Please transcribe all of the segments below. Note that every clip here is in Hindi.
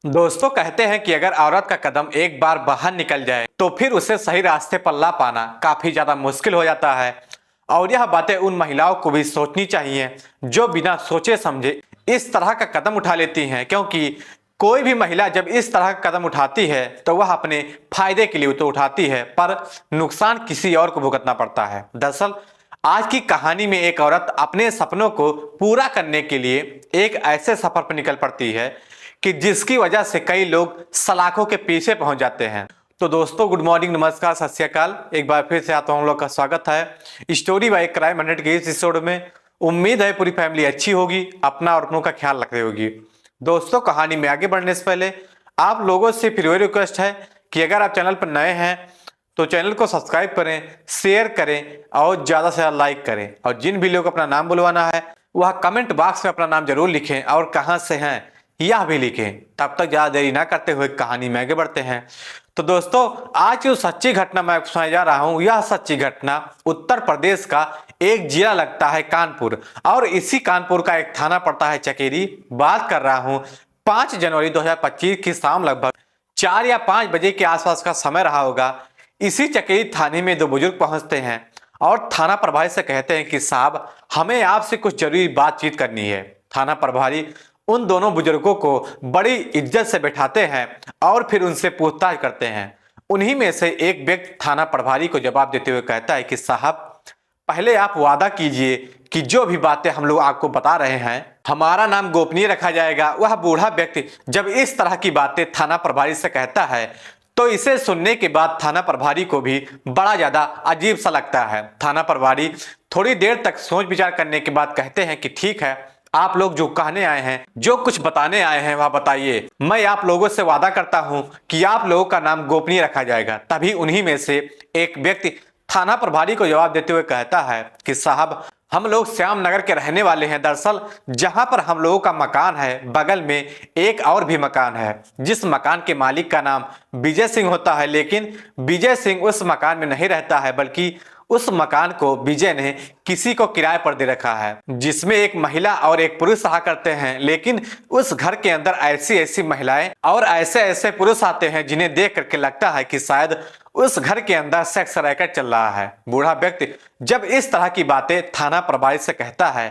दोस्तों कहते हैं कि अगर औरत का कदम एक बार बाहर निकल जाए तो फिर उसे सही रास्ते पर ला पाना काफी ज्यादा मुश्किल हो जाता है। और यह बातें उन महिलाओं को भी सोचनी चाहिए जो बिना सोचे समझे इस तरह का कदम उठा लेती हैं, क्योंकि कोई भी महिला जब इस तरह का कदम उठाती है तो वह अपने फायदे के लिए तो उठाती है, पर नुकसान किसी और को भुगतना पड़ता है। दरअसल आज की कहानी में एक औरत अपने सपनों को पूरा करने के लिए एक ऐसे सफर पर निकल पड़ती है कि जिसकी वजह से कई लोग सलाखों के पीछे पहुंच जाते हैं। तो दोस्तों गुड मॉर्निंग, नमस्कार, सत श्री अकाल। एक बार फिर से आप लोग का स्वागत है स्टोरी बाय क्राइम 100 के इस एपिसोड में। उम्मीद है पूरी फैमिली अच्छी होगी, अपना और अपनों का ख्याल रख रही होगी। दोस्तों कहानी में आगे बढ़ने से पहले आप लोगों से फिर वही रिक्वेस्ट है कि अगर आप चैनल पर नए हैं तो चैनल को सब्सक्राइब करें, शेयर करें और ज़्यादा से ज़्यादा लाइक करें। और जिन भी लोग अपना नाम बुलवाना है वह कमेंट बॉक्स में अपना नाम जरूर लिखें और कहां से हैं यह भी लिखें। तब तक ज़्यादा देरी ना करते हुए कहानी में आगे बढ़ते हैं। तो दोस्तों आज जो सच्ची घटना मैं आपको सुनाने जा रहा हूं, यह सच्ची घटना उत्तर प्रदेश का एक जिला लगता है कानपुर, और इसी कानपुर का एक थाना पड़ता है चकेरी। बात कर रहा हूं 5 जनवरी 2025 की शाम लगभग 4 या 5 बजे के आसपास का समय रहा होगा। इसी चकेरी थाने में दो बुजुर्ग पहुंचते हैं और थाना प्रभारी से कहते हैं कि साहब हमें आपसे कुछ जरूरी बातचीत करनी है। थाना प्रभारी उन दोनों बुजुर्गों को बड़ी इज्जत से बैठाते हैं और फिर उनसे पूछताछ करते हैं। उन्हीं में से एक व्यक्ति थाना प्रभारी को जवाब देते हुए कहता है कि साहब पहले आप वादा कीजिए कि जो भी बातें हम लोग आपको बता रहे हैं हमारा नाम गोपनीय रखा जाएगा। वह बूढ़ा व्यक्ति जब इस तरह की बातें थाना प्रभारी से कहता है तो इसे सुनने के बाद थाना प्रभारी को भी बड़ा ज्यादा अजीब सा लगता है। थाना प्रभारी थोड़ी देर तक सोच विचार करने के बाद कहते हैं कि ठीक है, आप लोग जो कहने आए हैं, जो कुछ बताने आए हैं वह बताइए। मैं आप लोगों से वादा करता हूं कि आप लोगों का नाम गोपनीय रखा जाएगा। तभी उन्हीं में से एक व्यक्ति थाना प्रभारी को जवाब देते हुए कहता है कि साहब हम लोग श्याम नगर के रहने वाले हैं। दरअसल जहां पर हम लोगों का मकान है बगल में एक और भी मकान है, जिस मकान के मालिक का नाम विजय सिंह होता है, लेकिन विजय सिंह उस मकान में नहीं रहता है, बल्कि उस मकान को विजय ने किसी को किराए पर दे रखा है, जिसमें एक महिला और एक पुरुष रहा करते हैं। लेकिन उस घर के अंदर ऐसी ऐसी महिलाएं और ऐसे ऐसे पुरुष आते हैं जिन्हें देख करके लगता है कि शायद उस घर के अंदर सेक्स रैकेट चल रहा है। बूढ़ा व्यक्ति जब इस तरह की बातें थाना प्रभारी से कहता है,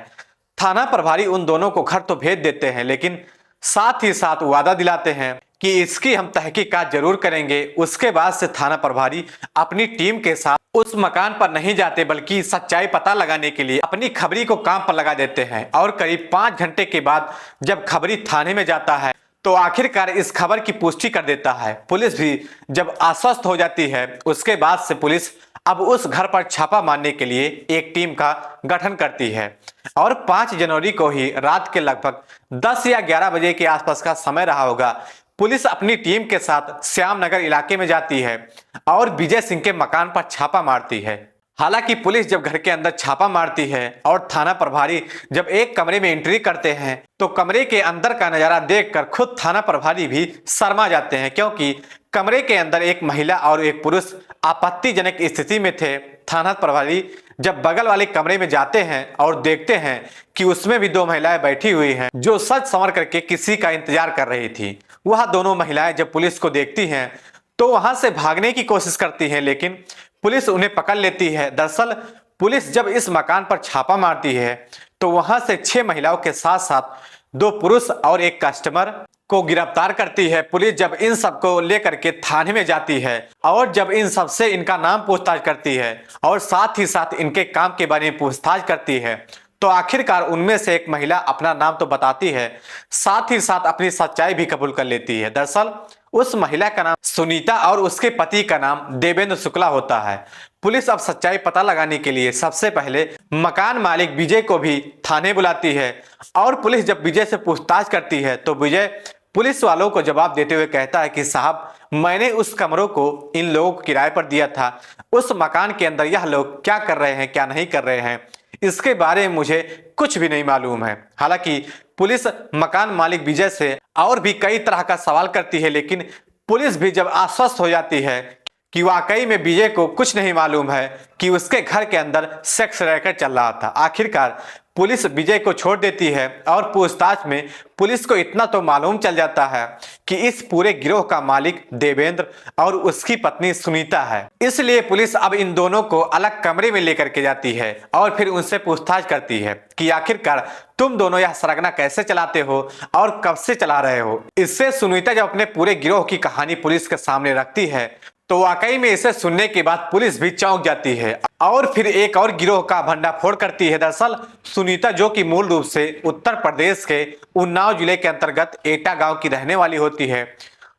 थाना प्रभारी उन दोनों को घर तो भेज देते हैं, लेकिन साथ ही साथ वादा दिलाते हैं कि इसकी हम तहकीकात जरूर करेंगे। उसके बाद से थाना प्रभारी अपनी टीम के साथ उस मकान पर नहीं जाते, बल्कि सच्चाई पता लगाने के लिए अपनी खबरी को काम पर लगा देते हैं। और करीब 5 घंटे के बाद जब खबरी थाने में जाता है तो आखिरकार इस खबर की पुष्टि कर देता है। पुलिस भी जब आश्वस्त हो जाती है, उसके बाद से पुलिस अब उस घर पर छापा मारने के लिए एक टीम का गठन करती है। और 5 जनवरी को ही रात के लगभग 10 या 11 बजे के आसपास का समय रहा होगा, पुलिस अपनी टीम के साथ श्याम नगर इलाके में जाती है और विजय सिंह के मकान पर छापा मारती है। हालांकि पुलिस जब घर के अंदर छापा मारती है और थाना प्रभारी जब एक कमरे में एंट्री करते हैं तो कमरे के अंदर का नजारा देखकर खुद थाना प्रभारी भी शर्मा जाते हैं, क्योंकि कमरे के अंदर एक महिला और एक पुरुष आपत्तिजनक स्थिति में थे। थाना प्रभारी जब बगल वाले कमरे में जाते हैं और देखते हैं कि उसमें भी 2 महिलाएं बैठी हुई हैं जो सज संवर करके किसी का इंतजार कर रही थी। वह दोनों महिलाएं जब पुलिस को देखती हैं तो वहां से भागने की कोशिश करती हैं, लेकिन पुलिस उन्हें पकड़ लेती है। दरअसल पुलिस जब इस मकान पर छापा मारती है तो वहां से 6 महिलाओं के साथ साथ 2 पुरुष और एक कस्टमर को गिरफ्तार करती है। पुलिस जब इन सबको लेकर के थाने में जाती है और जब इन सब से इनका नाम पूछताछ करती है और साथ ही साथ इनके काम के बारे में पूछताछ करती है, तो आखिरकार उनमें से एक महिला अपना नाम तो बताती है, साथ ही साथ अपनी सच्चाई भी कबूल कर लेती है। दरअसल उस महिला का नाम सुनीता और उसके पति का नाम देवेंद्र शुक्ला होता है। पुलिस अब सच्चाई पता लगाने के लिए सबसे पहले मकान मालिक विजय को भी थाने बुलाती है और पुलिस जब विजय से पूछताछ करती है तो विजय पुलिस वालों को जवाब देते हुए कहता है कि साहब मैंने उस कमरों को इन लोगों को किराए पर दिया था। उस मकान के अंदर यह लोग क्या कर रहे हैं क्या नहीं कर रहे हैं इसके बारे में मुझे कुछ भी नहीं मालूम है। हालांकि पुलिस मकान मालिक विजय से और भी कई तरह का सवाल करती है, लेकिन पुलिस भी जब आश्वस्त हो जाती है कि वाकई में विजय को कुछ नहीं मालूम है कि उसके घर के अंदर सेक्स रैकेट चल रहा था। आखिरकार पुलिस विजय को छोड़ देती है और पूछताछ में पुलिस को इतना तो मालूम चल जाता है कि इस पूरे गिरोह का मालिक देवेंद्र और उसकी पत्नी सुनीता है। इसलिए पुलिस अब इन दोनों को अलग कमरे में लेकर के जाती है और फिर उनसे पूछताछ करती है कि आखिरकार तुम दोनों यह सरगना कैसे चलाते हो और कब से चला रहे हो। इससे सुनीता जब अपने पूरे गिरोह की कहानी पुलिस के सामने रखती है तो वाकई में इसे सुनने के बाद पुलिस भी चौंक जाती है और फिर एक और गिरोह का भंडाफोड़ करती है। दरअसल सुनीता, जो कि मूल रूप से उत्तर प्रदेश के उन्नाव जिले के अंतर्गत एटा गांव की रहने वाली होती है।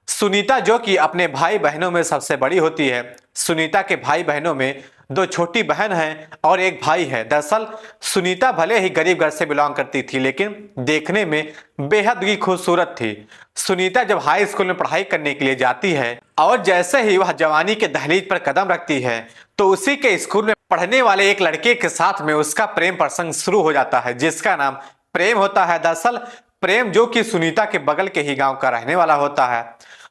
सुनीता, जो कि अपने भाई बहनों में सबसे बड़ी होती है। सुनीता के भाई बहनों में दो छोटी बहन है और एक भाई है। दरअसल सुनीता भले ही गरीब घर से बिलोंग करती थी, लेकिन देखने में बेहद ही खूबसूरत थी। सुनीता जब हाई स्कूल में पढ़ाई करने के लिए जाती है और जैसे ही वह जवानी के दहलीज पर कदम रखती है तो उसी के स्कूल में पढ़ने वाले एक लड़के के साथ में उसका प्रेम प्रसंग शुरू हो जाता है, जिसका नाम प्रेम होता है। दरअसल प्रेम, जो कि सुनीता के बगल के ही गांव का रहने वाला होता है।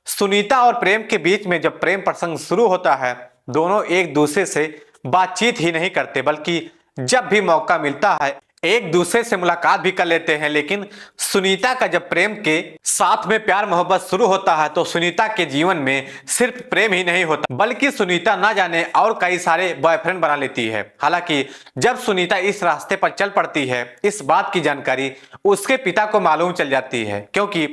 सुनीता और प्रेम के बीच में जब प्रेम प्रसंग शुरू होता है, दोनों एक दूसरे से बातचीत ही नहीं करते, बल्कि जब भी मौका मिलता है एक दूसरे से मुलाकात भी कर लेते हैं। लेकिन सुनीता का जब प्रेम के साथ में प्यार मोहब्बत शुरू होता है तो सुनीता के जीवन में सिर्फ प्रेम ही नहीं होता, बल्कि सुनीता ना जाने और कई सारे बॉयफ्रेंड बना लेती है। हालांकि जब सुनीता इस रास्ते पर चल पड़ती है, इस बात की जानकारी उसके पिता को मालूम चल जाती है, क्योंकि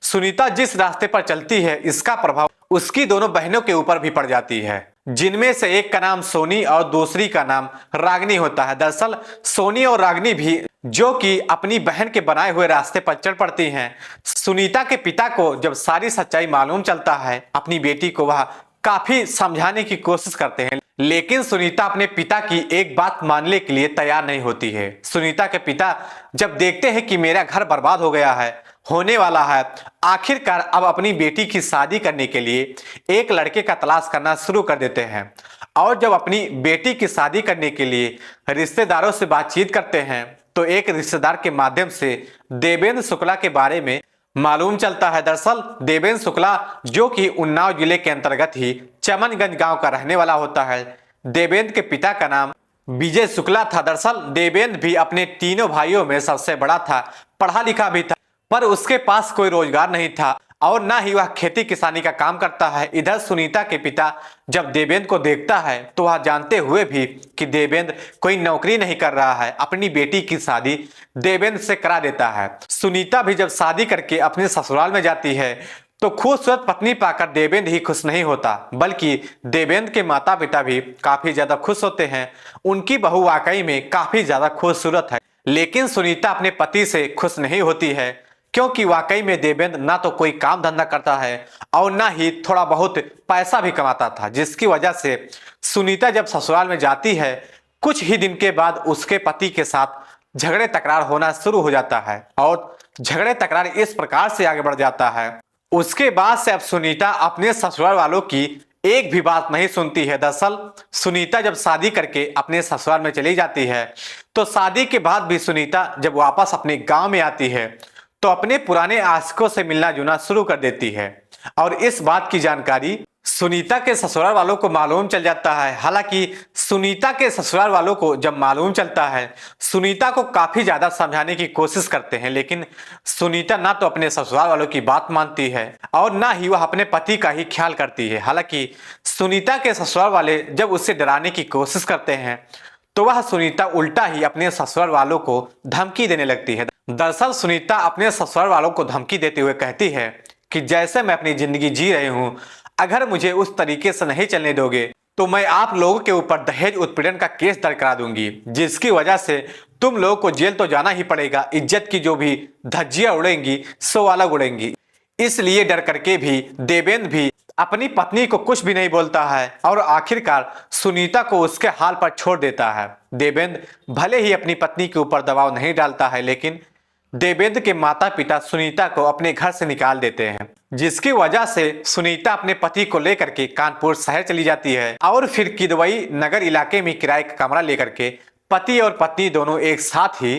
सुनीता जिस रास्ते पर चलती है इसका प्रभाव उसकी दोनों बहनों के ऊपर भी पड़ जाती है, जिनमें से एक का नाम सोनी और दूसरी का नाम रागनी होता है। दरअसल सोनी और रागनी भी, जो कि अपनी बहन के बनाए हुए रास्ते पर चल पड़ती हैं। सुनीता के पिता को जब सारी सच्चाई मालूम चलता है, अपनी बेटी को वह काफी समझाने की कोशिश करते हैं, लेकिन सुनीता अपने पिता की एक बात मानने के लिए तैयार नहीं होती है। सुनीता के पिता जब देखते हैं कि मेरा घर बर्बाद हो गया है, होने वाला है, आखिरकार अब अपनी बेटी की शादी करने के लिए एक लड़के का तलाश करना शुरू कर देते हैं। और जब अपनी बेटी की शादी करने के लिए रिश्तेदारों से बातचीत करते हैं तो एक रिश्तेदार के माध्यम से देवेंद्र शुक्ला के बारे में मालूम चलता है। दरअसल देवेंद्र शुक्ला, जो कि उन्नाव जिले के अंतर्गत ही चमनगंज गांव का रहने वाला होता है। देवेंद्र के पिता का नाम विजय शुक्ला था। दरअसल देवेंद्र भी अपने तीनों भाइयों में सबसे बड़ा था, पढ़ा लिखा भी था, पर उसके पास कोई रोजगार नहीं था और ना ही वह खेती किसानी का काम करता है। इधर सुनीता के पिता जब देवेंद्र को देखता है तो वह जानते हुए भी कि देवेंद्र कोई नौकरी नहीं कर रहा है, अपनी बेटी की शादी देवेंद्र से करा देता है। सुनीता भी जब शादी करके अपने ससुराल में जाती है तो खूबसूरत पत्नी पाकर देवेंद्र ही खुश नहीं होता, बल्कि देवेंद्र के माता पिता भी काफी ज्यादा खुश होते हैं। उनकी बहू वाकई में काफी ज्यादा खूबसूरत है, लेकिन सुनीता अपने पति से खुश नहीं होती है, क्योंकि वाकई में देवेंद्र ना तो कोई काम धंधा करता है और ना ही थोड़ा बहुत पैसा भी कमाता था, जिसकी वजह से सुनीता जब ससुराल में जाती है कुछ ही दिन के बाद उसके पति के साथ झगड़े तकरार होना शुरू हो जाता है और झगड़े तकरार इस प्रकार से आगे बढ़ जाता है। उसके बाद से अब सुनीता अपने ससुराल वालों की एक भी बात नहीं सुनती है। दरअसल सुनीता जब शादी करके अपने ससुराल में चली जाती है तो शादी के बाद भी सुनीता जब वापस अपने गांव में आती है तो अपने पुराने आशिकों से मिलना जुलना शुरू कर देती है और इस बात की जानकारी सुनीता के ससुराल वालों को मालूम चल जाता है। हालांकि सुनीता के ससुराल वालों को जब मालूम चलता है, सुनीता को काफी ज्यादा समझाने की कोशिश करते हैं, लेकिन सुनीता ना तो अपने ससुराल वालों की बात मानती है और ना ही वह अपने पति का ही ख्याल करती है। हालांकि सुनीता के ससुराल वाले जब उसे डराने की कोशिश करते हैं तो वह सुनीता उल्टा ही अपने ससुराल वालों को धमकी देने लगती है। दरअसल सुनीता अपने ससुराल वालों को धमकी देते हुए कहती है कि जैसे मैं अपनी जिंदगी जी रही हूं, अगर मुझे उस तरीके से नहीं चलने दोगे तो मैं आप लोगों के ऊपर दहेज उत्पीड़न का केस दर्ज करा दूंगी, जिसकी वजह से तुम लोगों को जेल तो जाना ही पड़ेगा। इज्जत की जो भी धज्जियां उड़ेंगी सो अलग उड़ेंगी। इसलिए डर करके भी देवेंद्र भी अपनी पत्नी को कुछ भी नहीं बोलता है और आखिरकार सुनीता को उसके हाल पर छोड़ देता है। देवेंद्र भले ही अपनी पत्नी के ऊपर दबाव नहीं डालता है, लेकिन देवेंद्र के माता पिता सुनीता को अपने घर से निकाल देते हैं, जिसकी वजह से सुनीता अपने पति को लेकर के कानपुर शहर चली जाती है और फिर किदवई नगर इलाके में किराए का कमरा लेकर के पति और पत्नी दोनों एक साथ ही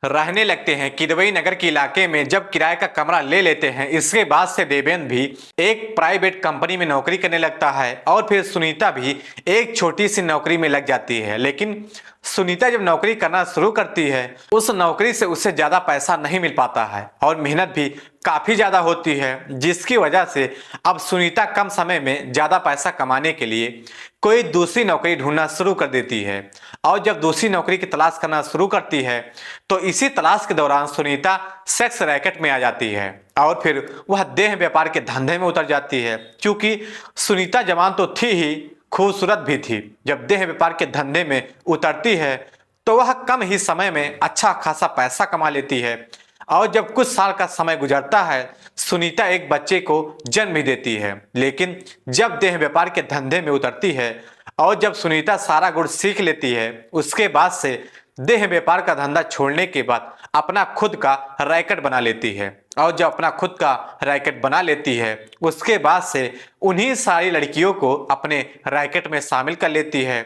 रहने लगते हैं। किदवई नगर के इलाके में जब किराए का कमरा ले लेते हैं, इसके बाद से देवेंद्र भी एक प्राइवेट कंपनी में नौकरी करने लगता है और फिर सुनीता भी एक छोटी सी नौकरी में लग जाती है। लेकिन सुनीता जब नौकरी करना शुरू करती है, उस नौकरी से उसे ज्यादा पैसा नहीं मिल पाता है और मेहनत भी काफी ज्यादा होती है, जिसकी वजह से अब सुनीता कम समय में ज्यादा पैसा कमाने के लिए कोई दूसरी नौकरी ढूंढना शुरू कर देती है। और जब दूसरी नौकरी की तलाश करना शुरू करती है तो इसी तलाश के दौरान सुनीता सेक्स रैकेट में आ जाती है और फिर वह देह व्यापार के धंधे में उतर जाती है। क्योंकि सुनीता जवान तो थी ही, खूबसूरत भी थी। जब देह व्यापार के धंधे में उतरती है तो वह कम ही समय में अच्छा खासा पैसा कमा लेती है और जब कुछ साल का समय गुजरता है सुनीता एक बच्चे को जन्म भी देती है। लेकिन जब देह व्यापार के धंधे में उतरती है और जब सुनीता सारा गुण सीख लेती है, उसके बाद से देह व्यापार का धंधा छोड़ने के बाद अपना खुद का रैकेट बना लेती है और जब अपना खुद का रैकेट बना लेती है उसके बाद से उन्हीं सारी लड़कियों को अपने रैकेट में शामिल कर लेती है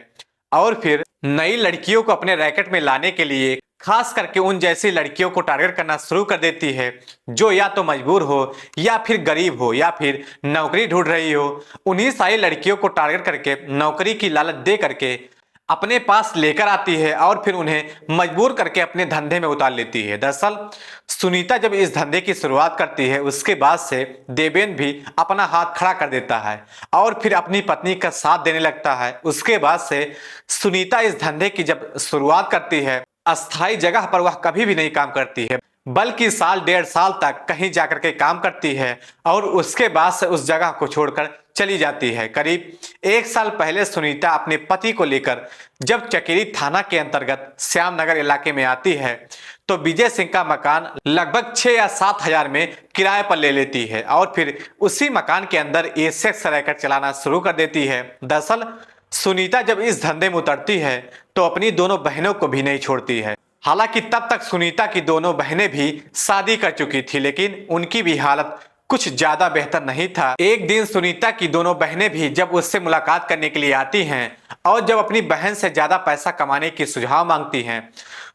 और फिर नई लड़कियों को अपने रैकेट में लाने के लिए खास करके उन जैसी लड़कियों को टारगेट करना शुरू कर देती है जो या तो मजबूर हो या फिर गरीब हो या फिर नौकरी ढूंढ रही हो। उन्हीं सारी लड़कियों को टारगेट करके नौकरी की लालच दे करके अपने पास लेकर आती है और फिर उन्हें मजबूर करके अपने धंधे में उतार लेती है। दरअसल सुनीता जब इस धंधे की शुरुआत करती है उसके बाद से देवेंद्र भी अपना हाथ खड़ा कर देता है और फिर अपनी पत्नी का साथ देने लगता है। उसके बाद से सुनीता इस धंधे की जब शुरुआत करती है अस्थायी जगह पर वह कभी भी नहीं काम करती है बल्कि साल डेढ़ साल तक कहीं जाकर के काम करती है और उसके बाद से उस जगह को छोड़कर चली जाती है। करीब एक साल पहले सुनीता अपने पति को लेकर जब चकेरी थाना के अंतर्गत श्यामनगर इलाके में आती है तो विजय सिंह का मकान लगभग 6 या 7 हजार में किराए पर ले लेती है और फिर उसी मकान के अंदर ये सेक्स रैकेट चलाना शुरू कर देती है। दरअसल सुनीता जब इस धंधे में उतरती है तो अपनी दोनों बहनों को भी नहीं छोड़ती है। हालांकि तब तक सुनीता की दोनों बहनें भी शादी कर चुकी थी लेकिन उनकी भी हालत कुछ ज्यादा बेहतर नहीं था। एक दिन सुनीता की दोनों बहनें भी जब उससे मुलाकात करने के लिए आती हैं और जब अपनी बहन से ज्यादा पैसा कमाने की सुझाव मांगती हैं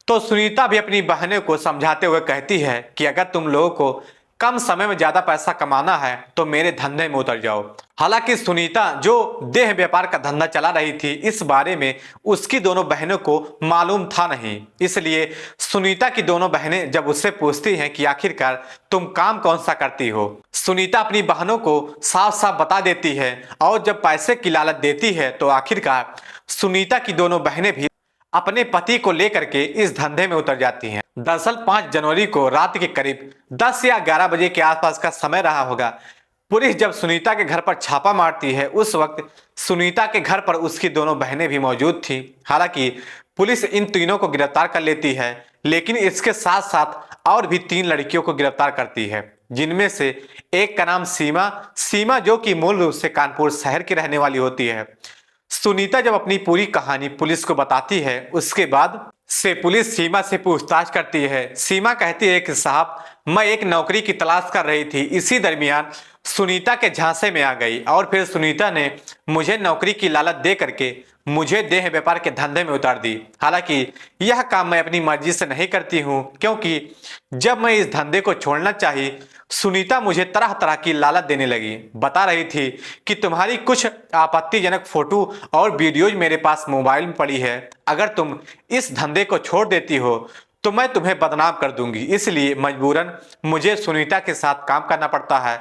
तो सुनीता भी अपनी बहनों को समझाते हुए कहती है कि अगर तुम लोगों को कम समय में ज्यादा पैसा कमाना है तो मेरे धंधे में उतर जाओ। हालांकि सुनीता जो देह व्यापार का धंधा चला रही थी इस बारे में उसकी दोनों बहनों को मालूम था नहीं, इसलिए सुनीता की दोनों बहनें जब उससे पूछती हैं कि आखिरकार तुम काम कौन सा करती हो, सुनीता अपनी बहनों को साफ साफ बता देती है और जब पैसे की लालच देती है तो आखिरकार सुनीता की दोनों बहनें भी अपने पति को लेकर के इस धंधे में उतर जाती हैं। दरअसल 5 जनवरी को रात के करीब 10 या 11 बजे के आसपास का समय रहा होगा। पुलिस जब सुनीता के घर पर छापा मारती है उस वक्त सुनीता के घर पर उसकी दोनों बहनें भी मौजूद थी। हालांकि पुलिस इन तीनों को गिरफ्तार कर लेती है लेकिन इसके साथ साथ और भी 3 लड़कियों को गिरफ्तार करती है जिनमें से एक का नाम सीमा जो कि मूल रूप से कानपुर शहर की रहने वाली होती है। सुनीता जब अपनी पूरी कहानी पुलिस को बताती है उसके बाद से पुलिस सीमा से पूछताछ करती है। सीमा कहती है कि साहब मैं एक नौकरी की तलाश कर रही थी, इसी दरमियान सुनीता के झांसे में आ गई और फिर सुनीता ने मुझे नौकरी की लालच दे करके मुझे देह व्यापार के धंधे में उतार दी। हालांकि यह काम मैं अपनी मर्जी से नहीं करती हूं क्योंकि जब मैं इस धंधे को छोड़ना चाही सुनीता मुझे तरह तरह की लालच देने लगी। बता रही थी कि तुम्हारी कुछ आपत्तिजनक फोटो और वीडियोज मेरे पास मोबाइल में पड़ी है, अगर तुम इस धंधे को छोड़ देती हो तो मैं तुम्हें बदनाम कर दूंगी, इसलिए मजबूरन मुझे सुनीता के साथ काम करना पड़ता है।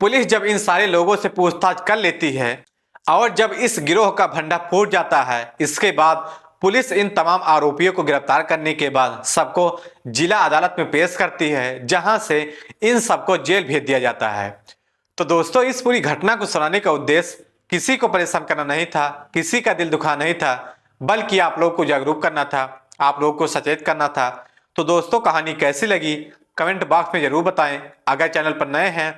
पुलिस जब इन सारे लोगों से पूछताछ कर लेती है और जब इस गिरोह का भंडा फूट जाता है इसके बाद पुलिस इन तमाम आरोपियों को गिरफ्तार करने के बाद सबको जिला अदालत में पेश करती है जहां से इन सबको जेल भेज दिया जाता है। तो दोस्तों इस पूरी घटना को सुनाने का उद्देश्य किसी को परेशान करना नहीं था, किसी का दिल दुखा नहीं था, बल्कि आप लोगों को जागरूक करना था, आप लोगों को सचेत करना था। तो दोस्तों कहानी कैसी लगी कमेंट बॉक्स में जरूर बताएं। अगर चैनल पर नए हैं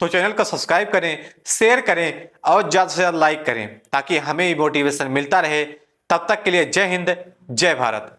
तो चैनल को सब्सक्राइब करें, शेयर करें और ज़्यादा से ज़्यादा लाइक करें ताकि हमें मोटिवेशन मिलता रहे। तब तक के लिए जय हिंद, जय भारत।